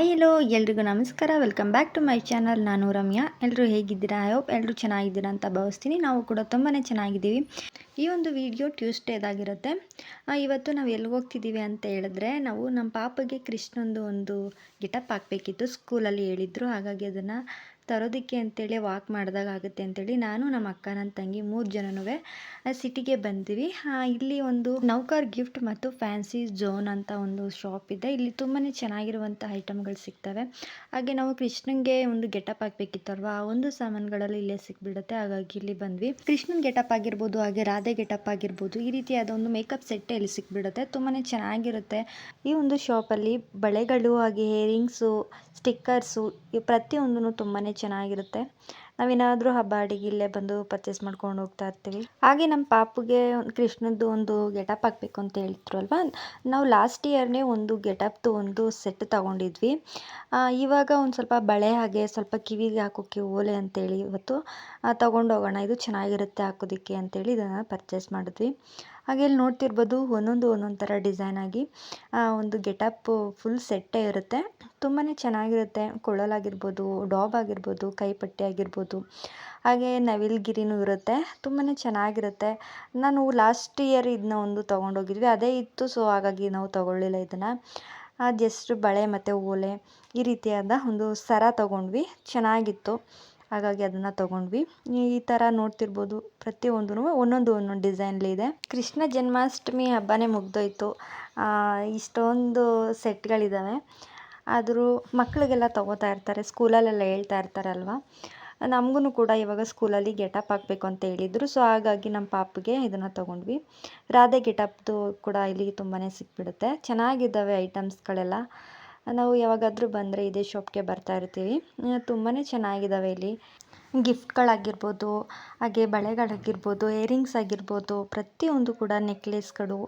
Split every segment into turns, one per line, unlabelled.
Hi hello ಎಲ್ರಿಗೂ ನಮಸ್ಕಾರ. Welcome back to my channel. ನಾನು ರಮ್ಯಾ. ಎಲ್ಲರೂ ಹೇಗಿದ್ದೀರಾ? ಐ ಹೋಪ್ ಎಲ್ಲರೂ ಚೆನ್ನಾಗಿದ್ದೀರಾ ಅಂತ ಭಾವಿಸ್ತೀನಿ. ನಾವು ಕೂಡ ತುಂಬಾ ಚೆನ್ನಾಗಿದ್ದೀವಿ. ಈ ಒಂದು ವಿಡಿಯೋ ಟ್ಯೂಸ್ಡೇದಾಗಿರುತ್ತೆ. ಇವತ್ತು ನಾವು ಎಲ್ಲಿಗೆ ಹೋಗ್ತಿದ್ದೀವಿ ಅಂತ ಹೇಳಿದ್ರೆ, ನಾವು ನಮ್ಮ ಪಾಪಗೆ ಕೃಷ್ಣಂದು ಒಂದು ಗೆಟಪ್ ಹಾಕಬೇಕಿತ್ತು. ಸ್ಕೂಲಲ್ಲಿ ಹೇಳಿದ್ರು. ಹಾಗಾಗಿ ಅದನ್ನು ತರೋದಕ್ಕೆ ಅಂತೇಳಿ ವಾಕ್ ಮಾಡಿದಾಗ ಆಗುತ್ತೆ ಅಂತೇಳಿ ನಾನು, ನಮ್ಮ ಅಕ್ಕ, ನನ್ನ ತಂಗಿ 3 ಜನನೂ ಸಿಟಿಗೆ ಬಂದ್ವಿ. ಇಲ್ಲಿ ಒಂದು ನೌಕರ್ ಗಿಫ್ಟ್ ಮತ್ತು ಫ್ಯಾನ್ಸಿ ಝೋನ್ ಅಂತ ಒಂದು ಶಾಪ್ ಇದೆ. ಇಲ್ಲಿ ತುಂಬಾ ಚೆನ್ನಾಗಿರುವಂಥ ಐಟಮ್ಗಳು ಸಿಗ್ತವೆ. ಹಾಗೆ ನಾವು ಕೃಷ್ಣನ್ಗೆ ಒಂದು ಗೆಟಪ್ ಹಾಕಬೇಕಿತ್ತಲ್ವ, ಆ ಒಂದು ಸಾಮಾನುಗಳಲ್ಲಿ ಇಲ್ಲೇ ಸಿಕ್ಬಿಡುತ್ತೆ. ಹಾಗಾಗಿ ಇಲ್ಲಿ ಬಂದ್ವಿ. ಕೃಷ್ಣನ್ ಗೆಟಪ್ ಆಗಿರ್ಬೋದು, ಹಾಗೆ ರಾಧೆ ಗೆಟಪ್ ಆಗಿರ್ಬೋದು, ಈ ರೀತಿಯಾದ ಒಂದು ಮೇಕಪ್ ಸೆಟ್ ಇಲ್ಲಿ ಸಿಕ್ಬಿಡುತ್ತೆ. ತುಂಬಾ ಚೆನ್ನಾಗಿರುತ್ತೆ. ಈ ಒಂದು ಶಾಪಲ್ಲಿ ಬಳೆಗಳು, ಹಾಗೆ ಹೇರಿಂಗ್ಸು, ಸ್ಟಿಕ್ಕರ್ಸು, ಪ್ರತಿಯೊಂದೂ ತುಂಬಾ ಚೆನ್ನಾಗಿರುತ್ತೆ. ನಾವೇನಾದರೂ ಹಬ್ಬ ಅಡಿಗೆ ಇಲ್ಲೇ ಬಂದು ಪರ್ಚೇಸ್ ಮಾಡ್ಕೊಂಡು ಹೋಗ್ತಾ ಇರ್ತೀವಿ. ಹಾಗೆ ನಮ್ಮ ಪಾಪುಗೆ ಕೃಷ್ಣದ್ದು ಒಂದು ಗೆಟಪ್ ಹಾಕಬೇಕು ಅಂತ ಹೇಳ್ತಿರು ಅಲ್ವಾ, ನಾವು ಲಾಸ್ಟ್ ಇಯರ್ನೇ ಒಂದು ಗೆಟಪ್ದು ಒಂದು ಸೆಟ್ ತೊಗೊಂಡಿದ್ವಿ. ಇವಾಗ ಒಂದು ಸ್ವಲ್ಪ ಬಳೆ, ಹಾಗೆ ಸ್ವಲ್ಪ ಕಿವಿಗೆ ಹಾಕೋಕ್ಕೆ ಓಲೆ ಅಂತೇಳಿ ಇವತ್ತು ತೊಗೊಂಡೋಗೋಣ, ಇದು ಚೆನ್ನಾಗಿರುತ್ತೆ ಹಾಕೋದಕ್ಕೆ ಅಂತೇಳಿ ಇದನ್ನು ಪರ್ಚೇಸ್ ಮಾಡಿದ್ವಿ. ಹಾಗೆ ಇಲ್ಲಿ ನೋಡ್ತಿರ್ಬೋದು, ಒಂದೊಂದು ಥರ ಡಿಸೈನ್ ಆಗಿ ಒಂದು ಗೆಟಪ್ ಫುಲ್ ಸೆಟ್ಟೇ ಇರುತ್ತೆ. ತುಂಬಾ ಚೆನ್ನಾಗಿರುತ್ತೆ. ಕೊಳಲಾಗಿರ್ಬೋದು, ಡಾಬ್ ಆಗಿರ್ಬೋದು, ಕೈಪಟ್ಟಿ ಆಗಿರ್ಬೋದು, ಹಾಗೆ ನವಿಲ್ಗಿರಿನೂ ಇರುತ್ತೆ. ತುಂಬಾ ಚೆನ್ನಾಗಿರುತ್ತೆ. ನಾನು ಲಾಸ್ಟ್ ಇಯರ್ ಇದನ್ನ ಒಂದು ತೊಗೊಂಡೋಗಿದ್ವಿ, ಅದೇ ಇತ್ತು. ಸೊ ಹಾಗಾಗಿ ನಾವು ತೊಗೊಳ್ಳಿಲ್ಲ ಇದನ್ನು. ಜಸ್ಟ್ ಬಳೆ ಮತ್ತು ಓಲೆ ಈ ರೀತಿಯಾದ ಒಂದು ಸರ ತೊಗೊಂಡ್ವಿ. ಚೆನ್ನಾಗಿತ್ತು, ಹಾಗಾಗಿ ಅದನ್ನು ತೊಗೊಂಡ್ವಿ. ಈ ಥರ ನೋಡ್ತಿರ್ಬೋದು, ಪ್ರತಿಯೊಂದೂ ಒಂದೊಂದು ಡಿಸೈನ್ಲಿ ಇದೆ. ಕೃಷ್ಣ ಜನ್ಮಾಷ್ಟಮಿ ಹಬ್ಬನೇ ಮುಗ್ದೋಯ್ತು. ಇಷ್ಟೊಂದು ಸೆಟ್ಗಳಿದ್ದಾವೆ. ಆದರೂ ಮಕ್ಕಳಿಗೆಲ್ಲ ತೊಗೋತಾ ಇರ್ತಾರೆ, ಸ್ಕೂಲಲ್ಲೆಲ್ಲ ಹೇಳ್ತಾ ಇರ್ತಾರಲ್ವ. ನಮಗೂ ಕೂಡ ಇವಾಗ ಸ್ಕೂಲಲ್ಲಿ ಗೆಟಪ್ ಹಾಕಬೇಕು ಅಂತ ಹೇಳಿದರು. ಸೊ ಹಾಗಾಗಿ ನಮ್ಮ ಪಾಪಗೆ ಇದನ್ನು ತೊಗೊಂಡ್ವಿ. ರಾಧೆ ಗೆಟಪ್ದು ಕೂಡ ಇಲ್ಲಿ ತುಂಬಾ ಸಿಕ್ಬಿಡುತ್ತೆ. ಚೆನ್ನಾಗಿದ್ದಾವೆ ಐಟಮ್ಸ್ಗಳೆಲ್ಲ. ನಾವು ಯಾವಾಗಾದರೂ ಬಂದರೆ ಇದೇ ಶಾಪ್ಗೆ ಬರ್ತಾ ಇರ್ತೀವಿ. ತುಂಬಾ ಚೆನ್ನಾಗಿದ್ದಾವೆ ಇಲ್ಲಿ. ಗಿಫ್ಟ್ಗಳಾಗಿರ್ಬೋದು, ಹಾಗೆ ಬಳೆಗಳಾಗಿರ್ಬೋದು, ಏರಿಂಗ್ಸ್ ಆಗಿರ್ಬೋದು, ಪ್ರತಿಯೊಂದು ಕೂಡ ನೆಕ್ಲೆಸ್ಗಳು,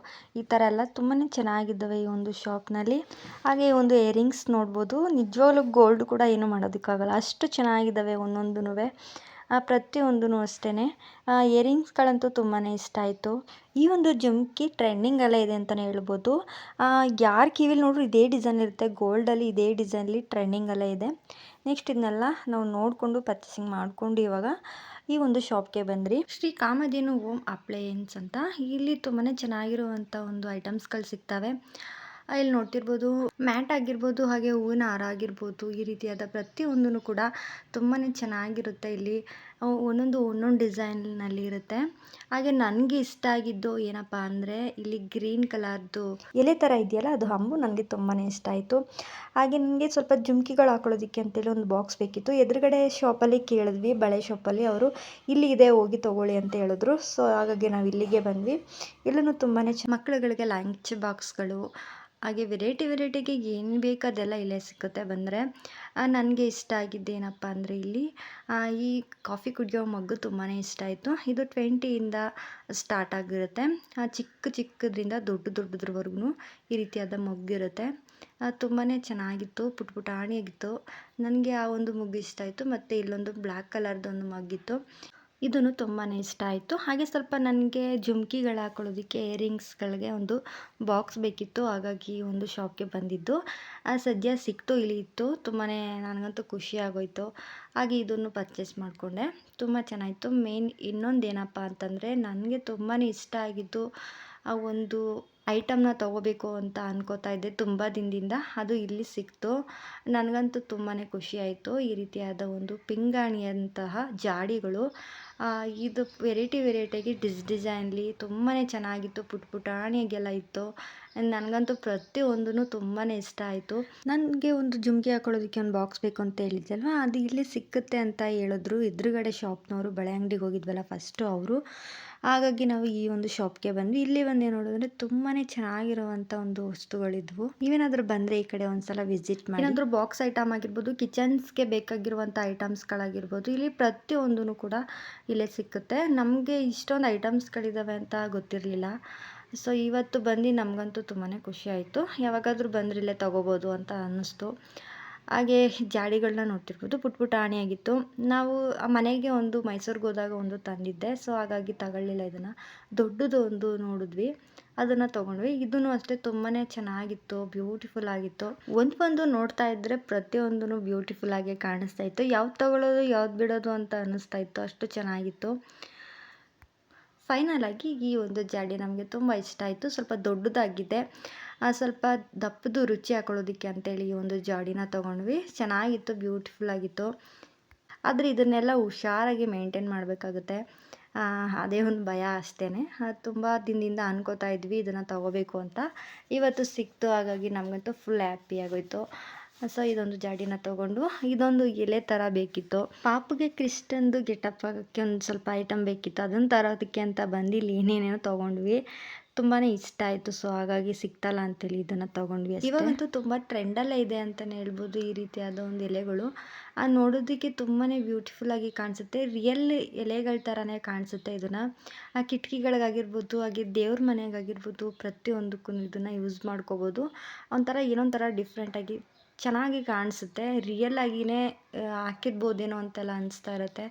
ಈ ಥರ ಎಲ್ಲ ತುಂಬಾ ಚೆನ್ನಾಗಿದ್ದಾವೆ ಈ ಒಂದು ಶಾಪ್ನಲ್ಲಿ. ಹಾಗೆ ಒಂದು ಏರಿಂಗ್ಸ್ ನೋಡ್ಬೋದು, ನಿಜವಾಗ್ಲೂ ಗೋಲ್ಡ್ ಕೂಡ ಏನೂ ಮಾಡೋದಕ್ಕಾಗಲ್ಲ, ಅಷ್ಟು ಚೆನ್ನಾಗಿದ್ದಾವೆ ಒಂದೊಂದೂ. ಪ್ರತಿಯೊಂದೂ ಅಷ್ಟೇ. ಇಯರಿಂಗ್ಸ್ಗಳಂತೂ ತುಂಬಾ ಇಷ್ಟ ಆಯಿತು. ಈ ಒಂದು ಜುಮ್ಕಿ ಟ್ರೆಂಡಿಂಗಲ್ಲೇ ಇದೆ ಅಂತಲೇ ಹೇಳ್ಬೋದು. ಯಾರ ಕಿವಿಲಿ ನೋಡ್ರು ಇದೇ ಡಿಸೈನ್ ಇರುತ್ತೆ, ಗೋಲ್ಡಲ್ಲಿ ಇದೇ ಡಿಸೈನ್ಲಿ ಟ್ರೆಂಡಿಂಗಲ್ಲೇ ಇದೆ. ನೆಕ್ಸ್ಟ್ ಇದನ್ನೆಲ್ಲ ನಾವು ನೋಡಿಕೊಂಡು ಪರ್ಚೇಸಿಂಗ್ ಮಾಡಿಕೊಂಡು ಇವಾಗ ಈ ಒಂದು ಶಾಪ್ಗೆ ಬಂದ್ರಿ. ಶ್ರೀ ಕಾಮಧೇನು ಹೋಮ್ ಅಪ್ಲಯನ್ಸ್ ಅಂತ. ಇಲ್ಲಿ ತುಂಬಾ ಚೆನ್ನಾಗಿರುವಂಥ ಒಂದು ಐಟಮ್ಸ್ಗಳು ಸಿಗ್ತವೆ. ಇಲ್ಲಿ ನೋಡ್ತಿರ್ಬೋದು, ಮ್ಯಾಟ್ ಆಗಿರ್ಬೋದು, ಹಾಗೆ ಹೂವಿನ ಹಾರ ಆಗಿರ್ಬೋದು, ಈ ರೀತಿಯಾದ ಪ್ರತಿಯೊಂದೂ ಕೂಡ ತುಂಬಾ ಚೆನ್ನಾಗಿರುತ್ತೆ. ಇಲ್ಲಿ ಒಂದೊಂದು ಡಿಸೈನ್ನಲ್ಲಿ ಇರುತ್ತೆ. ಹಾಗೆ ನನಗೆ ಇಷ್ಟ ಆಗಿದ್ದು ಏನಪ್ಪ ಅಂದರೆ, ಇಲ್ಲಿ ಗ್ರೀನ್ ಕಲರ್ದು ಎಲೆ ಥರ ಇದೆಯಲ್ಲ, ಅದು ಹಂಬು ನನಗೆ ತುಂಬಾ ಇಷ್ಟ ಆಯಿತು. ಹಾಗೆ ನನಗೆ ಸ್ವಲ್ಪ ಜುಮ್ಕಿಗಳು ಹಾಕೊಳ್ಳೋದಕ್ಕೆ ಅಂತೇಳಿ ಒಂದು ಬಾಕ್ಸ್ ಬೇಕಿತ್ತು. ಎದುರುಗಡೆ ಶಾಪಲ್ಲಿ ಕೇಳಿದ್ವಿ, ಬಳೆ ಶಾಪಲ್ಲಿ. ಅವರು ಇಲ್ಲಿ ಇದೆ, ಹೋಗಿ ತೊಗೊಳ್ಳಿ ಅಂತ ಹೇಳಿದ್ರು. ಸೊ ಹಾಗಾಗಿ ನಾವು ಇಲ್ಲಿಗೆ ಬಂದ್ವಿ. ಇಲ್ಲೂ ತುಂಬಾ ಮಕ್ಕಳುಗಳಿಗೆ ಲಂಚ್ ಬಾಕ್ಸ್ಗಳು, ಹಾಗೆ ವೆರೈಟಿಗೆ ಏನು ಬೇಕು ಅದೆಲ್ಲ ಇಲ್ಲೇ ಸಿಗುತ್ತೆ ಬಂದರೆ. ನನಗೆ ಇಷ್ಟ ಆಗಿದ್ದೇನಪ್ಪ ಅಂದರೆ, ಇಲ್ಲಿ ಈ ಕಾಫಿ ಕುಡಿಯೋ ಮಗ್ಗು ತುಂಬಾ ಇಷ್ಟ ಆಯಿತು. ಇದು 20ಇಂದ ಸ್ಟಾರ್ಟ್ ಆಗಿರುತ್ತೆ. ಚಿಕ್ಕದ್ರಿಂದ ದೊಡ್ಡದ್ರವರೆಗೂ ಈ ರೀತಿಯಾದ ಮಗ್ಗಿರುತ್ತೆ. ತುಂಬಾ ಚೆನ್ನಾಗಿತ್ತು, ಪುಟಾಣಿಯಾಗಿತ್ತು. ನನಗೆ ಆ ಒಂದು ಮಗ್ಗು ಇಷ್ಟ ಆಯಿತು. ಮತ್ತು ಇಲ್ಲೊಂದು ಬ್ಲ್ಯಾಕ್ ಕಲರ್ದೊಂದು ಮಗ್ಗಿತ್ತು, ಇದೂ ತುಂಬಾ ಇಷ್ಟ ಆಯಿತು. ಹಾಗೆ ಸ್ವಲ್ಪ ನನಗೆ ಜುಮ್ಕಿಗಳು ಹಾಕೊಳ್ಳೋದಕ್ಕೆ, ಇಯರಿಂಗ್ಸ್ಗಳಿಗೆ ಒಂದು ಬಾಕ್ಸ್ ಬೇಕಿತ್ತು. ಹಾಗಾಗಿ ಒಂದು ಶಾಪ್ಗೆ ಬಂದಿದ್ದು. ಸದ್ಯ ಸಿಕ್ತು, ಇಲ್ಲಿ ಇತ್ತು. ತುಂಬಾ ನನಗಂತೂ ಖುಷಿ ಆಗೋಯಿತು. ಹಾಗೆ ಇದನ್ನು ಪರ್ಚೇಸ್ ಮಾಡಿಕೊಂಡೆ. ತುಂಬ ಚೆನ್ನಾಗಿತ್ತು. ಮೇನ್ ಇನ್ನೊಂದು ಏನಪ್ಪ ಅಂತಂದರೆ, ನನಗೆ ತುಂಬಾ ಇಷ್ಟ ಆಗಿದ್ದು ಆ ಒಂದು ಐಟಮ್ನ ತೊಗೋಬೇಕು ಅಂತ ಅನ್ಕೋತಾ ಇದ್ದೆ ತುಂಬ ದಿನದಿಂದ. ಅದು ಇಲ್ಲಿ ಸಿಕ್ತು. ನನಗಂತೂ ತುಂಬಾ ಖುಷಿ ಆಯಿತು. ಈ ರೀತಿಯಾದ ಒಂದು ಪಿಂಗಾಣಿಯಂತಹ ಜಾಡಿಗಳು, ಇದು ವೆರೈಟಿಯಾಗಿ ಡಿಸೈನ್ಲಿ ತುಂಬಾ ಚೆನ್ನಾಗಿತ್ತು. ಪುಟಾಣಿಯಾಗೆಲ್ಲ ಇತ್ತು. ನನಗಂತೂ ಪ್ರತಿಯೊಂದೂ ತುಂಬಾ ಇಷ್ಟ ಆಯಿತು. ನನಗೆ ಒಂದು ಜುಮ್ಕಿ ಹಾಕೊಳ್ಳೋದಕ್ಕೆ ಒಂದು ಬಾಕ್ಸ್ ಬೇಕು ಅಂತ ಹೇಳಿದ್ದಲ್ವ, ಅದು ಇಲ್ಲಿ ಸಿಕ್ಕುತ್ತೆ ಅಂತ ಹೇಳಿದ್ರು. ಎದುರುಗಡೆ ಶಾಪ್ನವರು, ಬಳೆ ಅಂಗಡಿಗೆ ಹೋಗಿದ್ವಲ್ಲ ಫಸ್ಟು ಅವರು. ಹಾಗಾಗಿ ನಾವು ಈ ಒಂದು ಶಾಪ್ಗೆ ಬಂದ್ವಿ. ಇಲ್ಲಿ ಬಂದು ನೋಡಿದ್ರೆ ತುಂಬಾ ಚೆನ್ನಾಗಿರುವಂಥ ಒಂದು ವಸ್ತುಗಳಿದ್ವು. ನೀವೇನಾದರೂ ಬಂದರೆ ಈ ಕಡೆ ಒಂದ್ಸಲ ವಿಸಿಟ್ ಮಾಡಿ. ಏನಾದರೂ ಬಾಕ್ಸ್ ಐಟಮ್ ಆಗಿರ್ಬೋದು, ಕಿಚನ್ಸ್ಗೆ ಬೇಕಾಗಿರುವಂಥ ಐಟಮ್ಸ್ಗಳಾಗಿರ್ಬೋದು, ಇಲ್ಲಿ ಪ್ರತಿಯೊಂದೂ ಕೂಡ ಇಲ್ಲೇ ಸಿಕ್ಕುತ್ತೆ. ನಮಗೆ ಇಷ್ಟೊಂದು ಐಟಮ್ಸ್ಗಳಿದ್ದಾವೆ ಅಂತ ಗೊತ್ತಿರಲಿಲ್ಲ. ಸೊ ಇವತ್ತು ಬಂದು ನಮಗಂತೂ ತುಂಬಾ ಖುಷಿ ಆಯಿತು. ಯಾವಾಗಾದರೂ ಬಂದರೆ ಇಲ್ಲೇ ತೊಗೋಬೋದು ಅಂತ ಅನ್ನಿಸ್ತು. ಹಾಗೆ ಜಾಡಿಗಳನ್ನ ನೋಡ್ತಿರ್ಬೋದು, ಪುಟ್ಟ ಪುಟಾಣಿಯಾಗಿತ್ತು. ನಾವು ಆ ಮನೆಗೆ ಒಂದು ಮೈಸೂರಿಗೆ ಹೋದಾಗ ಒಂದು ತಂದಿದ್ದೆ, ಸೊ ಹಾಗಾಗಿ ತಗೊಳ್ಳಿಲ್ಲ ಇದನ್ನು. ದೊಡ್ಡದು ಒಂದು ನೋಡಿದ್ವಿ, ಅದನ್ನು ತೊಗೊಂಡ್ವಿ. ಇದೂ ಅಷ್ಟೇ ತುಂಬಾ ಚೆನ್ನಾಗಿತ್ತು, ಬ್ಯೂಟಿಫುಲ್ ಆಗಿತ್ತು. ಒಂದು ನೋಡ್ತಾ ಇದ್ದರೆ ಪ್ರತಿಯೊಂದೂ ಬ್ಯೂಟಿಫುಲ್ ಆಗಿ ಕಾಣಿಸ್ತಾ ಇತ್ತು. ಯಾವ್ದು ತೊಗೊಳ್ಳೋದು ಯಾವ್ದು ಬಿಡೋದು ಅಂತ ಅನ್ನಿಸ್ತಾ ಇತ್ತು, ಅಷ್ಟು ಚೆನ್ನಾಗಿತ್ತು. ಫೈನಲ್ ಆಗಿ ಈ ಒಂದು ಜಾಡಿ ನಮಗೆ ತುಂಬ ಇಷ್ಟ ಆಯಿತು. ಸ್ವಲ್ಪ ದೊಡ್ಡದಾಗಿದೆ, ಸ್ವಲ್ಪ ದಪ್ಪದು ರುಚಿ ಹಾಕೊಳ್ಳೋದಕ್ಕೆ ಅಂತೇಳಿ ಈ ಒಂದು ಜಾಡಿನ ತೊಗೊಂಡ್ವಿ. ಚೆನ್ನಾಗಿತ್ತು, ಬ್ಯೂಟಿಫುಲ್ ಆಗಿತ್ತು. ಆದರೆ ಇದನ್ನೆಲ್ಲ ಹುಷಾರಾಗಿ ಮೇಂಟೈನ್ ಮಾಡಬೇಕಾಗುತ್ತೆ, ಅದೇ ಒಂದು ಭಯ ಅಷ್ಟೇ. ತುಂಬ ದಿನದಿಂದ ಅನ್ಕೋತಾ ಇದ್ವಿ ಇದನ್ನು ತೊಗೋಬೇಕು ಅಂತ. ಇವತ್ತು ಸಿಕ್ತು, ಹಾಗಾಗಿ ನಮಗಂತೂ ಫುಲ್ ಹ್ಯಾಪಿ ಆಗೋಯ್ತು. ಸೊ ಇದೊಂದು ಜಾಡಿನ ತೊಗೊಂಡು, ಇದೊಂದು ಎಲೆ ಥರ ಬೇಕಿತ್ತು. ಪಾಪುಗೆ ಕ್ರಿಸ್ಟನ್ದು ಗೆಟಪ್ ಆಗೋಕ್ಕೆ ಒಂದು ಸ್ವಲ್ಪ ಐಟಮ್ ಬೇಕಿತ್ತು, ಅದನ್ನು ತರೋದಕ್ಕೆ ಅಂತ ಬಂದು ಇಲ್ಲಿ ಏನೇನೇನೋ ತೊಗೊಂಡ್ವಿ. ತುಂಬಾ ಇಷ್ಟ ಆಯಿತು, ಸೊ ಹಾಗಾಗಿ ಸಿಕ್ತಲ್ಲ ಅಂತೇಳಿ ಇದನ್ನು ತೊಗೊಂಡ್ವಿ. ಇವಾಗಂತೂ ತುಂಬ ಟ್ರೆಂಡಲ್ಲೇ ಇದೆ ಅಂತಲೇ ಹೇಳ್ಬೋದು ಈ ರೀತಿಯಾದ ಒಂದು ಎಲೆಗಳು. ನೋಡೋದಕ್ಕೆ ತುಂಬಾ ಬ್ಯೂಟಿಫುಲ್ಲಾಗಿ ಕಾಣಿಸುತ್ತೆ, ರಿಯಲ್ ಎಲೆಗಳ ಥರನೇ ಕಾಣಿಸುತ್ತೆ. ಇದನ್ನು ಕಿಟಕಿಗಳಿಗಾಗಿರ್ಬೋದು, ಹಾಗೆ ದೇವ್ರ ಮನೆಗಾಗಿರ್ಬೋದು, ಪ್ರತಿಯೊಂದಕ್ಕೂ ಇದನ್ನು ಯೂಸ್ ಮಾಡ್ಕೋಬೋದು. ಒಂಥರ ಏನೊಂಥರ ಡಿಫ್ರೆಂಟಾಗಿ ಚೆನ್ನಾಗಿ ಕಾಣಿಸುತ್ತೆ, ರಿಯಲ್ ಆಗಿಯೇ ಹಾಕಿರ್ಬೋದೇನೋ ಅಂತೆಲ್ಲ ಅನಿಸ್ತಾ ಇರುತ್ತೆ.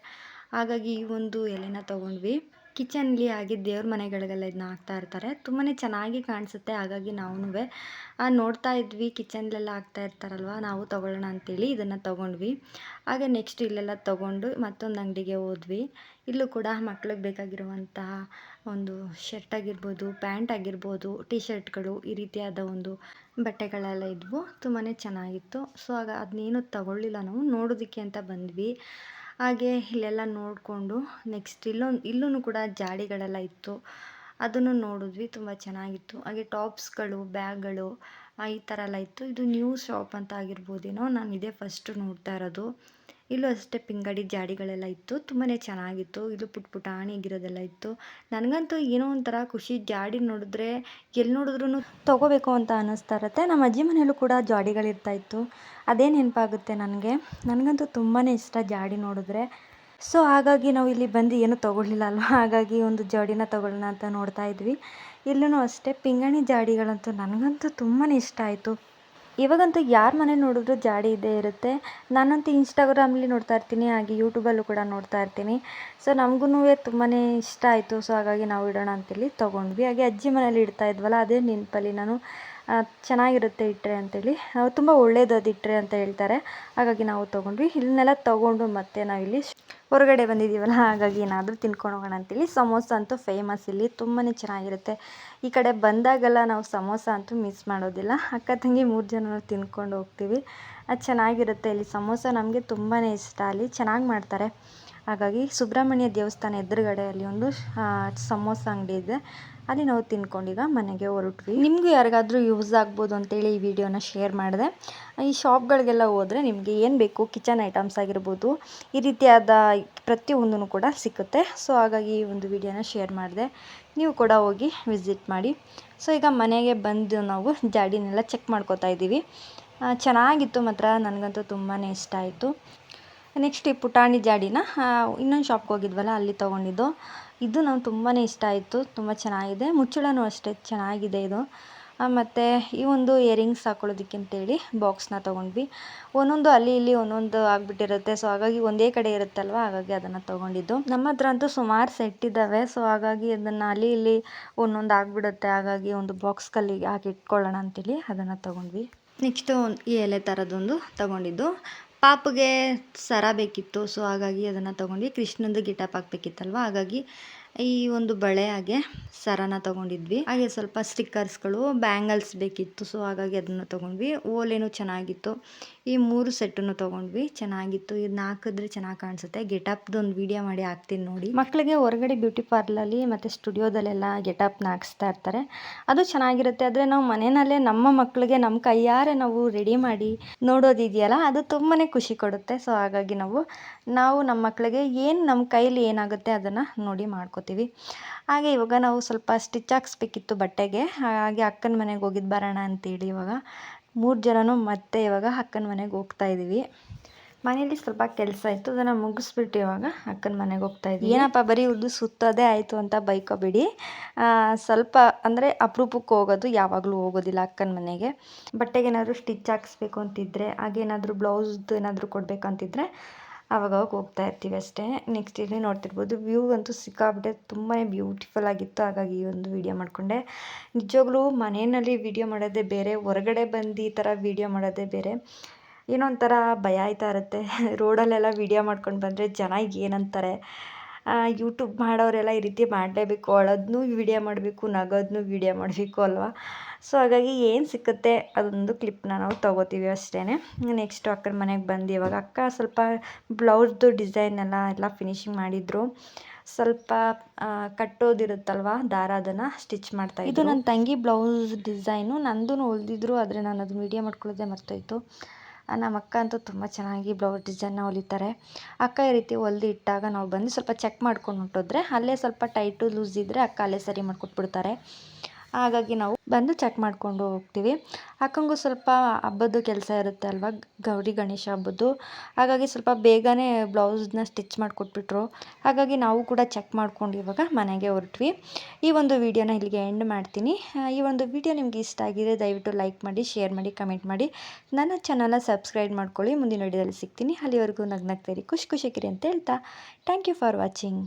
ಹಾಗಾಗಿ ಈ ಒಂದು ಎಲೆನ ತೊಗೊಂಡ್ವಿ. ಕಿಚನ್ಲಿ ಹಾಗೆ ದೇವ್ರ ಮನೆಗಳಿಗೆಲ್ಲ ಇದನ್ನ ಹಾಕ್ತಾ ಇರ್ತಾರೆ, ತುಂಬಾ ಚೆನ್ನಾಗಿ ಕಾಣಿಸುತ್ತೆ. ಹಾಗಾಗಿ ನಾವು ನೋಡ್ತಾ ಇದ್ವಿ, ಕಿಚನ್ಲೆಲ್ಲ ಹಾಕ್ತಾ ಇರ್ತಾರಲ್ವ, ನಾವು ತೊಗೊಳ್ಳೋಣ ಅಂತೇಳಿ ಇದನ್ನು ತೊಗೊಂಡ್ವಿ. ಹಾಗೆ ನೆಕ್ಸ್ಟ್ ಇಲ್ಲೆಲ್ಲ ತೊಗೊಂಡು ಮತ್ತೊಂದು ಅಂಗಡಿಗೆ ಹೋದ್ವಿ. ಇಲ್ಲೂ ಕೂಡ ಮಕ್ಳಿಗೆ ಬೇಕಾಗಿರುವಂತಹ ಒಂದು ಶರ್ಟ್ ಆಗಿರ್ಬೋದು, ಪ್ಯಾಂಟ್ ಆಗಿರ್ಬೋದು, ಟಿ ಶರ್ಟ್ಗಳು, ಈ ರೀತಿಯಾದ ಒಂದು ಬಟ್ಟೆಗಳೆಲ್ಲ ಇದ್ವು, ತುಂಬಾ ಚೆನ್ನಾಗಿತ್ತು. ಸೊ ಆಗ ಅದನ್ನೇನು ತಗೊಳ್ಳಿಲ್ಲ, ನಾವು ನೋಡೋದಕ್ಕೆ ಅಂತ ಬಂದ್ವಿ. ಹಾಗೆ ಇಲ್ಲೆಲ್ಲ ನೋಡಿಕೊಂಡು ನೆಕ್ಸ್ಟ್ ಇಲ್ಲೂ ಕೂಡ ಜಾಡಿಗಳೆಲ್ಲ ಇತ್ತು, ಅದನ್ನು ನೋಡಿದ್ವಿ, ತುಂಬ ಚೆನ್ನಾಗಿತ್ತು. ಹಾಗೆ ಟಾಪ್ಸ್ಗಳು, ಬ್ಯಾಗ್ಗಳು ಈ ಥರ ಎಲ್ಲ ಇತ್ತು. ಇದು ನ್ಯೂ ಶಾಪ್ ಅಂತ ಆಗಿರ್ಬೋದೇನೋ, ನಾನು ಇದೇ ಫಸ್ಟು ನೋಡ್ತಾ ಇರೋದು. ಇಲ್ಲೂ ಅಷ್ಟೇ ಪಿಂಗಡಿ ಜಾಡಿಗಳೆಲ್ಲ ಇತ್ತು, ತುಂಬಾ ಚೆನ್ನಾಗಿತ್ತು. ಇದು ಪುಟ್ಟ ಪುಟಾಣಿಗಿರೋದೆಲ್ಲ ಇತ್ತು. ನನಗಂತೂ ಏನೋ ಒಂಥರ ಖುಷಿ, ಜಾಡಿ ನೋಡಿದ್ರೆ ಎಲ್ಲಿ ನೋಡಿದ್ರೂ ತೊಗೋಬೇಕು ಅಂತ ಅನ್ನಿಸ್ತಾ ಇರುತ್ತೆ. ನಮ್ಮ ಅಜ್ಜಿ ಮನೆಯಲ್ಲೂ ಕೂಡ ಜಾಡಿಗಳಿರ್ತಾಯಿತ್ತು, ಅದೇ ನೆನಪಾಗುತ್ತೆ ನನಗಂತೂ ತುಂಬಾ ಇಷ್ಟ ಜಾಡಿ ನೋಡಿದ್ರೆ. ಸೊ ಹಾಗಾಗಿ ನಾವು ಇಲ್ಲಿ ಬಂದು ಏನೂ ತೊಗೊಳ್ಳಿಲ್ಲ ಅಲ್ವ, ಹಾಗಾಗಿ ಒಂದು ಜಾಡಿನ ತೊಗೊಳ್ಳೋಣ ಅಂತ ನೋಡ್ತಾ ಇದ್ವಿ. ಇಲ್ಲೂ ಅಷ್ಟೇ ಪಿಂಗಣಿ ಜಾಡಿಗಳಂತೂ ನನಗಂತೂ ತುಂಬಾ ಇಷ್ಟ ಆಯಿತು. ಇವಾಗಂತೂ ಯಾರ ಮನೆ ನೋಡಿದ್ರೂ ಜಾಡಿ ಇದ್ದೇ ಇರುತ್ತೆ. ನಾನಂತೂ ಇನ್ಸ್ಟಾಗ್ರಾಮಲ್ಲಿ ನೋಡ್ತಾ ಇರ್ತೀನಿ, ಹಾಗೆ ಯೂಟ್ಯೂಬಲ್ಲೂ ಕೂಡ ನೋಡ್ತಾ ಇರ್ತೀನಿ. ಸೊ ನಮಗೂ ತುಂಬಾ ಇಷ್ಟ ಆಯಿತು, ಸೊ ಹಾಗಾಗಿ ನಾವು ಇಡೋಣ ಅಂತೇಳಿ ತೊಗೊಂಡ್ವಿ. ಹಾಗೆ ಅಜ್ಜಿ ಮನೇಲಿ ಇಡ್ತಾ ಇದ್ವಲ್ಲ, ಅದೇ ನೆನಪಲ್ಲಿ ನಾನು ಚೆನ್ನಾಗಿರುತ್ತೆ ಇಟ್ಟರೆ ಅಂತೇಳಿ, ತುಂಬ ಒಳ್ಳೇದು ಅದು ಇಟ್ಟರೆ ಅಂತ ಹೇಳ್ತಾರೆ. ಹಾಗಾಗಿ ನಾವು ತೊಗೊಂಡ್ವಿ. ಇದನ್ನೆಲ್ಲ ತೊಗೊಂಡು ಮತ್ತೆ ನಾವಿಲ್ಲಿ ಹೊರಗಡೆ ಬಂದಿದ್ದೀವಲ್ಲ, ಹಾಗಾಗಿ ಏನಾದರೂ ತಿನ್ಕೊಂಡು ಹೋಗೋಣ ಅಂತೇಳಿ. ಸಮೋಸ ಅಂತೂ ಫೇಮಸ್ ಇಲ್ಲಿ, ತುಂಬಾ ಚೆನ್ನಾಗಿರುತ್ತೆ. ಈ ಕಡೆ ಬಂದಾಗೆಲ್ಲ ನಾವು ಸಮೋಸ ಅಂತೂ ಮಿಸ್ ಮಾಡೋದಿಲ್ಲ. ಅಕ್ಕ ತಂಗಿ 3 ಜನ ತಿನ್ಕೊಂಡು ಹೋಗ್ತೀವಿ, ಅದು ಚೆನ್ನಾಗಿರುತ್ತೆ. ಇಲ್ಲಿ ಸಮೋಸ ನಮಗೆ ತುಂಬಾ ಇಷ್ಟ, ಅಲ್ಲಿ ಚೆನ್ನಾಗಿ ಮಾಡ್ತಾರೆ. ಹಾಗಾಗಿ ಸುಬ್ರಹ್ಮಣ್ಯ ದೇವಸ್ಥಾನ ಎದುರುಗಡೆ ಅಲ್ಲಿ ಒಂದು ಸಮೋಸ ಅಂಗಡಿ ಇದೆ, ಅಲ್ಲಿ ನಾವು ತಿನ್ಕೊಂಡೀಗ ಮನೆಗೆ ಹೊರಟ್ವಿ. ನಿಮಗೂ ಯಾರಿಗಾದರೂ ಯೂಸ್ ಆಗ್ಬೋದು ಅಂತೇಳಿ ಈ ವಿಡಿಯೋನ ಶೇರ್ ಮಾಡಿದೆ. ಈ ಶಾಪ್ಗಳಿಗೆಲ್ಲ ಹೋದರೆ ನಿಮಗೆ ಏನು ಬೇಕು, ಕಿಚನ್ ಐಟಮ್ಸ್ ಆಗಿರ್ಬೋದು, ಈ ರೀತಿಯಾದ ಪ್ರತಿಯೊಂದೂ ಕೂಡ ಸಿಕ್ಕುತ್ತೆ. ಸೊ ಹಾಗಾಗಿ ಈ ಒಂದು ವಿಡಿಯೋನ ಶೇರ್ ಮಾಡಿದೆ, ನೀವು ಕೂಡ ಹೋಗಿ ವಿಸಿಟ್ ಮಾಡಿ. ಸೊ ಈಗ ಮನೆಗೆ ಬಂದು ನಾವು ಜಾಡಿನೆಲ್ಲ ಚೆಕ್ ಮಾಡ್ಕೋತಾ ಇದ್ದೀವಿ. ಚೆನ್ನಾಗಿತ್ತು ಮಾತ್ರ, ನನಗಂತೂ ತುಂಬಾ ಇಷ್ಟ ಆಯಿತು. ನೆಕ್ಸ್ಟ್ ಈ ಪುಟಾಣಿ ಜಾಡಿನ ಇನ್ನೊಂದು ಶಾಪ್ಗೆ ಹೋಗಿದ್ವಲ್ಲ, ಅಲ್ಲಿ ತೊಗೊಂಡಿದ್ದು. ಇದು ನಂಗೆ ತುಂಬಾ ಇಷ್ಟ ಆಯಿತು, ತುಂಬ ಚೆನ್ನಾಗಿದೆ. ಮುಚ್ಚಳನೂ ಅಷ್ಟೇ ಚೆನ್ನಾಗಿದೆ ಇದು. ಮತ್ತು ಈ ಒಂದು ಇಯರಿಂಗ್ಸ್ ಹಾಕೊಳ್ಳೋದಕ್ಕೆ ಅಂತೇಳಿ ಬಾಕ್ಸ್ನ ತೊಗೊಂಡ್ವಿ. ಒಂದೊಂದು ಅಲ್ಲಿ ಇಲ್ಲಿ ಒಂದೊಂದು ಆಗಿಬಿಟ್ಟಿರುತ್ತೆ, ಸೊ ಹಾಗಾಗಿ ಒಂದೇ ಕಡೆ ಇರುತ್ತಲ್ವ, ಹಾಗಾಗಿ ಅದನ್ನು ತೊಗೊಂಡಿದ್ದು. ನಮ್ಮ ಹತ್ರ ಅಂತೂ ಸುಮಾರು ಸೆಟ್ ಇದ್ದಾವೆ, ಸೊ ಹಾಗಾಗಿ ಅದನ್ನು ಅಲ್ಲಿ ಇಲ್ಲಿ ಒಂದೊಂದು ಆಗಿಬಿಡುತ್ತೆ, ಹಾಗಾಗಿ ಒಂದು ಬಾಕ್ಸ್ ಕಲ್ಲಿಗೆ ಹಾಕಿ ಇಟ್ಕೊಳ್ಳೋಣ ಅಂತೇಳಿ ಅದನ್ನು ತೊಗೊಂಡ್ವಿ. ನೆಕ್ಸ್ಟು ಈ ಎಲೆ ಥರದೊಂದು ತೊಗೊಂಡಿದ್ದು. ಪಾಪುಗೆ ಸರ ಬೇಕಿತ್ತು, ಸೊ ಹಾಗಾಗಿ ಅದನ್ನು ತೊಗೊಂಡ್ವಿ. ಕೃಷ್ಣಂದು ಗೆಟಪ್ ಹಾಕ್ಬೇಕಿತ್ತಲ್ವ, ಹಾಗಾಗಿ ಈ ಒಂದು ಬಳೆ ಹಾಗೆ ಸರನ ತೊಗೊಂಡಿದ್ವಿ. ಹಾಗೆ ಸ್ವಲ್ಪ ಸ್ಟಿಕ್ಕರ್ಸ್ಗಳು, ಬ್ಯಾಂಗಲ್ಸ್ ಬೇಕಿತ್ತು, ಸೊ ಹಾಗಾಗಿ ಅದನ್ನು ತೊಗೊಂಡ್ವಿ. ಓಲೆನೂ ಚೆನ್ನಾಗಿತ್ತು. ಈ 3 ಸೆಟ್ಟನ್ನು ತೊಗೊಂಡ್ವಿ, ಚೆನ್ನಾಗಿತ್ತು. ಇದನ್ನ ಹಾಕಿದ್ರೆ ಚೆನ್ನಾಗಿ ಕಾಣಿಸುತ್ತೆ. ಗೆಟಪ್ದು ಒಂದು ವಿಡಿಯೋ ಮಾಡಿ ಹಾಕ್ತೀನಿ ನೋಡಿ. ಮಕ್ಕಳಿಗೆ ಹೊರಗಡೆ ಬ್ಯೂಟಿ ಪಾರ್ಲಲ್ಲಿ ಮತ್ತು ಸ್ಟುಡಿಯೋದಲ್ಲೆಲ್ಲ ಗೆಟಪ್ನ ಹಾಕಿಸ್ತಾ ಇರ್ತಾರೆ, ಅದು ಚೆನ್ನಾಗಿರುತ್ತೆ. ಆದರೆ ನಾವು ಮನೆಯಲ್ಲೇ ನಮ್ಮ ಮಕ್ಕಳಿಗೆ ನಮ್ಮ ಕೈಯಾರೆ ನಾವು ರೆಡಿ ಮಾಡಿ ನೋಡೋದಿದೆಯಲ್ಲ, ಅದು ತುಂಬಾ ಖುಷಿ ಕೊಡುತ್ತೆ. ಸೊ ಹಾಗಾಗಿ ನಾವು ನಮ್ಮ ಮಕ್ಕಳಿಗೆ ನಮ್ಮ ಕೈಲಿ ಏನಾಗುತ್ತೆ ಅದನ್ನು ನೋಡಿ ಮಾಡ್ಕೋತೀವಿ. ಹಾಗೆ ಇವಾಗ ನಾವು ಸ್ವಲ್ಪ ಸ್ಟಿಚ್ ಹಾಕ್ಸ್ಬೇಕಿತ್ತು ಬಟ್ಟೆಗೆ, ಹಾಗೆ ಅಕ್ಕನ ಮನೆಗೆ ಹೋಗಿದ್ದು ಬರೋಣ ಅಂತೇಳಿ ಇವಾಗ 3 ಜನನೂ ಮತ್ತೆ ಇವಾಗ ಅಕ್ಕನ ಮನೆಗೆ ಹೋಗ್ತಾ ಇದ್ದೀವಿ. ಮನೇಲಿ ಸ್ವಲ್ಪ ಕೆಲಸ ಇತ್ತು, ಅದನ್ನು ಮುಗಿಸ್ಬಿಟ್ಟು ಇವಾಗ ಅಕ್ಕನ ಮನೆಗೆ ಹೋಗ್ತಾ ಇದ್ದೀವಿ. ಏನಪ್ಪ ಬರೀ ಉದ್ದು ಸುತ್ತೋದೇ ಆಯಿತು ಅಂತ ಬೈಕೋಬೇಡಿ. ಸ್ವಲ್ಪ ಅಂದರೆ ಅಪರೂಪಕ್ಕೆ ಹೋಗೋದು, ಯಾವಾಗಲೂ ಹೋಗೋದಿಲ್ಲ ಅಕ್ಕನ ಮನೆಗೆ. ಬಟ್ಟೆಗೆ ಏನಾದರೂ ಸ್ಟಿಚ್ ಹಾಕ್ಸ್ಬೇಕು ಅಂತಿದ್ರೆ, ಹಾಗೇನಾದರೂ ಬ್ಲೌಸ್ದು ಏನಾದರೂ ಕೊಡಬೇಕಂತಿದ್ರೆ ಆವಾಗವಾಗ ಹೋಗ್ತಾ ಇರ್ತೀವಿ ಅಷ್ಟೇ. ನೆಕ್ಸ್ಟ್ ಇಲ್ಲಿ ನೋಡ್ತಿರ್ಬೋದು, ವ್ಯೂ ಅಂತೂ ಸಿಕ್ಕಾಬಿಟ್ಟೆ ತುಂಬಾ ಬ್ಯೂಟಿಫುಲ್ ಆಗಿತ್ತು. ಹಾಗಾಗಿ ಈ ಒಂದು ವಿಡಿಯೋ ಮಾಡಿಕೊಂಡೆ. ನಿಜವಾಗ್ಲೂ ಮನೆಯಲ್ಲಿ ವಿಡಿಯೋ ಮಾಡೋದೇ ಬೇರೆ, ಹೊರಗಡೆ ಬಂದು ಈ ಥರ ವಿಡಿಯೋ ಮಾಡೋದೇ ಬೇರೆ. ಏನೋ ಒಂಥರ ಭಯ ಆಯ್ತಾ ಇರುತ್ತೆ. ರೋಡಲ್ಲೆಲ್ಲ ವಿಡಿಯೋ ಮಾಡ್ಕೊಂಡು ಬಂದರೆ ಜನ ಏನಂತಾರೆ, ಯೂಟ್ಯೂಬ್ ಮಾಡೋರೆಲ್ಲ ಈ ರೀತಿ ಮಾಡಲೇಬೇಕು, ಅಳೋದನ್ನೂ ವಿಡಿಯೋ ಮಾಡಬೇಕು, ನಗೋದನ್ನೂ ವಿಡಿಯೋ ಮಾಡಬೇಕು ಅಲ್ವಾ. ಸೊ ಹಾಗಾಗಿ ಏನು ಸಿಕ್ಕುತ್ತೆ ಅದೊಂದು ಕ್ಲಿಪ್ನ ನಾವು ತೊಗೋತೀವಿ ಅಷ್ಟೇ. ನೆಕ್ಸ್ಟು ಅಕ್ಕನ ಮನೆಗೆ ಬಂದು ಇವಾಗ ಅಕ್ಕ ಸ್ವಲ್ಪ ಬ್ಲೌಸ್ದು ಡಿಸೈನ್ ಎಲ್ಲ ಫಿನಿಶಿಂಗ್ ಮಾಡಿದರು. ಸ್ವಲ್ಪ ಕಟ್ಟೋದಿರುತ್ತಲ್ವ ದಾರ, ಅದನ್ನು ಸ್ಟಿಚ್ ಮಾಡ್ತಾಯಿದ್ದು. ಇದು ನನ್ನ ತಂಗಿ ಬ್ಲೌಸ್ ಡಿಸೈನು, ನಂದು ಹೊಲ್ದಿದ್ರು, ಆದರೆ ನಾನು ಅದನ್ನು ವಿಡಿಯೋ ಮಾಡ್ಕೊಳ್ಳೋದೇ ಮರ್ತೋಯ್ತು. ನಮ್ಮ ಅಕ್ಕ ಅಂತೂ ತುಂಬ ಚೆನ್ನಾಗಿ ಬ್ಲೌಸ್ ಡಿಸೈನ್ನ ಹೊಲಿತಾರೆ. ಅಕ್ಕ ಈ ರೀತಿ ಹೊಲ್ದು ಇಟ್ಟಾಗ ನಾವು ಬಂದು ಸ್ವಲ್ಪ ಚೆಕ್ ಮಾಡ್ಕೊಂಡು ಹೊಂಟೋದ್ರೆ, ಅಲ್ಲೇ ಸ್ವಲ್ಪ ಟೈಟು ಲೂಸ್ ಇದ್ದರೆ ಅಕ್ಕ ಅಲ್ಲೇ ಸರಿ ಮಾಡಿಕೊಟ್ಬಿಡ್ತಾರೆ. ಹಾಗಾಗಿ ನಾವು ಬಂದು ಚೆಕ್ ಮಾಡ್ಕೊಂಡು ಹೋಗ್ತೀವಿ. ಅಕ್ಕಂಗೂ ಸ್ವಲ್ಪ ಹಬ್ಬದ್ದು ಕೆಲಸ ಇರುತ್ತೆ ಅಲ್ವಾ, ಗೌರಿ ಗಣೇಶ ಹಬ್ಬದ್ದು. ಹಾಗಾಗಿ ಸ್ವಲ್ಪ ಬೇಗನೆ ಬ್ಲೌಸ್ನ ಸ್ಟಿಚ್ ಮಾಡಿಕೊಟ್ಬಿಟ್ರು. ಹಾಗಾಗಿ ನಾವು ಕೂಡ ಚೆಕ್ ಮಾಡ್ಕೊಂಡು ಇವಾಗ ಮನೆಗೆ ಹೊರಟ್ವಿ. ಈ ಒಂದು ವಿಡಿಯೋನ ಇಲ್ಲಿಗೆ ಎಂಡ್ ಮಾಡ್ತೀನಿ. ಈ ಒಂದು ವಿಡಿಯೋ ನಿಮ್ಗೆ ಇಷ್ಟ ಆಗಿದೆ ದಯವಿಟ್ಟು ಲೈಕ್ ಮಾಡಿ, ಶೇರ್ ಮಾಡಿ, ಕಮೆಂಟ್ ಮಾಡಿ. ನನ್ನ ಚಾನಲ್ನ ಸಬ್ಸ್ಕ್ರೈಬ್ ಮಾಡ್ಕೊಳ್ಳಿ. ಮುಂದಿನ ವಿಡಿಯೋದಲ್ಲಿ ಸಿಗ್ತೀನಿ. ಅಲ್ಲಿವರೆಗೂ ನಗ್ನಗ್ತಾಯಿರಿ, ಖುಷಿಯಾಗಿರಿ ಅಂತ ಹೇಳ್ತಾ ಥ್ಯಾಂಕ್ ಯು ಫಾರ್ ವಾಚಿಂಗ್.